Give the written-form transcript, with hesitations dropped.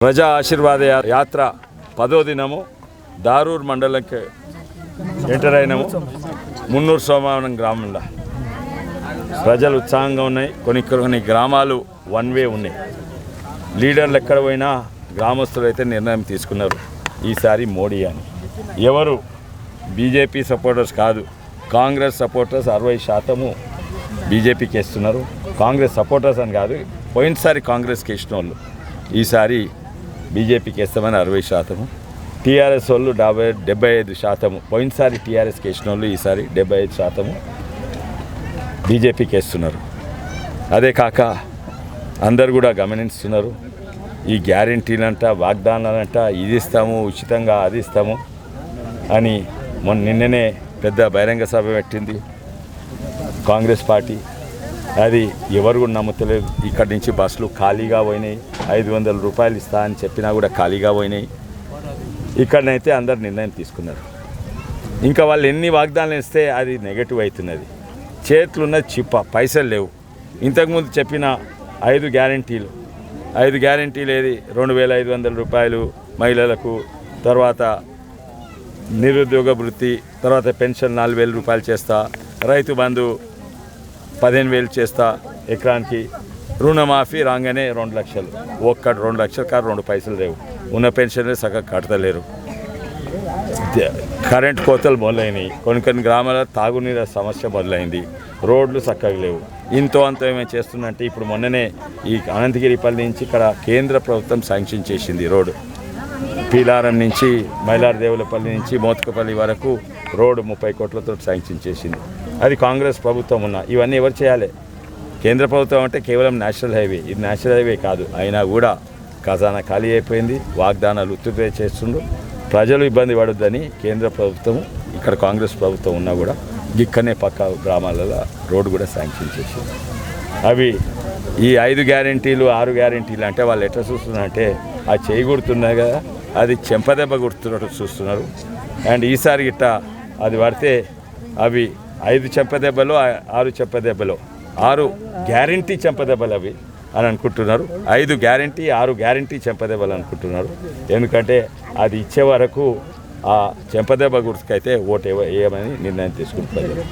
ప్రజా ఆశీర్వాద యాత్ర 10వ దినము దారూర్ మండలంకి ఎంటర్ అయినాము. మున్నూరు సోమవరం గ్రామంలో ప్రజలు ఉత్సాహంగా ఉన్నాయి. కొన్ని గ్రామాలు వన్ వే ఉన్నాయి. లీడర్లు ఎక్కడ పోయినా గ్రామస్తులు అయితే నిర్ణయం తీసుకున్నారు, ఈసారి మోడీ అని. ఎవరు బీజేపీ సపోర్టర్స్ కాదు, కాంగ్రెస్ సపోర్టర్స్ 60% బీజేపీకి వేస్తున్నారు. కాంగ్రెస్ సపోర్టర్స్ అని కాదు, పోయినసారి కాంగ్రెస్కి వేసిన వాళ్ళు ఈసారి బీజేపీకి వేస్తామని 60%, టీఆర్ఎస్ వాళ్ళు 75%. పోయినసారి టీఆర్ఎస్కి వేసిన వాళ్ళు ఈసారి 75% బీజేపీకి వేస్తున్నారు. అదే కాక అందరు కూడా గమనిస్తున్నారు, ఈ గ్యారెంటీలంట, వాగ్దానాలంట, ఇది ఇస్తాము ఉచితంగా, అది ఇస్తాము అని నిన్ననే పెద్ద బహిరంగ సభ పెట్టింది కాంగ్రెస్ పార్టీ. అది ఎవరు కూడా నమ్ముతలేదు. ఇక్కడి నుంచి బస్సులు ఖాళీగా పోయినాయి. 500 రూపాయలు ఇస్తా అని చెప్పినా కూడా ఖాళీగా పోయినాయి. ఇక్కడనైతే అందరు నిర్ణయం తీసుకున్నారు. ఇంకా వాళ్ళు ఎన్ని వాగ్దానాలు ఇస్తే అది నెగటివ్ అవుతున్నది. చేతులున్నది చిప్ప, పైసలు లేవు. ఇంతకుముందు చెప్పిన 5 గ్యారెంటీలు ఏది 2500 రూపాయలు మహిళలకు, తర్వాత నిరుద్యోగ వృత్తి, తర్వాత పెన్షన్ 4000 రూపాయలు చేస్తా, రైతు బంధు 15,000 చేస్తా, ఎకరానికి రుణమాఫీ రాగానే 2 లక్షలు. 2 లక్షలు కాదు, 2 పైసలు లేవు. ఉన్న పెన్షన్లు సగం కడతలేరు. కరెంట్ కోతలు మొదలైనవి. కొన్ని గ్రామాల తాగునీరు సమస్య మొదలైంది. రోడ్లు చక్కగా లేవు. ఇంతో అంత ఏమైనా చేస్తుందంటే, ఇప్పుడు మొన్ననే ఈ అనంతగిరిపల్లి నుంచి ఇక్కడ కేంద్ర ప్రభుత్వం శాంక్షన్ చేసింది రోడ్డు. పీలారం నుంచి మైలారదేవులపల్లి నుంచి మోత్కపల్లి వరకు రోడ్డు 30 కోట్లతో శాంక్షన్ చేసింది. అది కాంగ్రెస్ ప్రభుత్వం ఉన్న. ఇవన్నీ ఎవరు చేయాలి? కేంద్ర ప్రభుత్వం అంటే కేవలం నేషనల్ హైవే, ఇది నేషనల్ హైవే కాదు. అయినా కూడా ఖజానా ఖాళీ అయిపోయింది. వాగ్దానాలు ఉత్తుతే చేస్తుండ్రు. ప్రజలు ఇబ్బంది పడొద్దని కేంద్ర ప్రభుత్వం, ఇక్కడ కాంగ్రెస్ ప్రభుత్వం ఉన్నా కూడా ఇక్కడనే పక్క గ్రామాలలో రోడ్డు కూడా శాంక్షన్ చేసింది. అవి ఈ 5 గ్యారెంటీలు 6 గ్యారెంటీలు అంటే వాళ్ళు ఎట్లా చూస్తున్నారంటే, ఆ చేయి గుర్తున్నాయి కదా, అది చెంపదెబ్బ గుర్తున్నట్టు చూస్తున్నారు. అండ్ ఈసారి గిట్ట అది పడితే అవి 5 చెంపదెబ్బలు, 6 చెంపదెబ్బలు, 6 గ్యారెంటీ చెంపదెబ్బలు అవి అని అనుకుంటున్నారు. 5 గ్యారెంటీ 6 గ్యారెంటీ చెంపదెబ్బలు అనుకుంటున్నారు. ఎందుకంటే అది ఇచ్చే వరకు ఆ చెంపదెబ్బ గుర్తుకైతే ఓటు వేయమని నిర్ణయం తీసుకుంటున్నారు.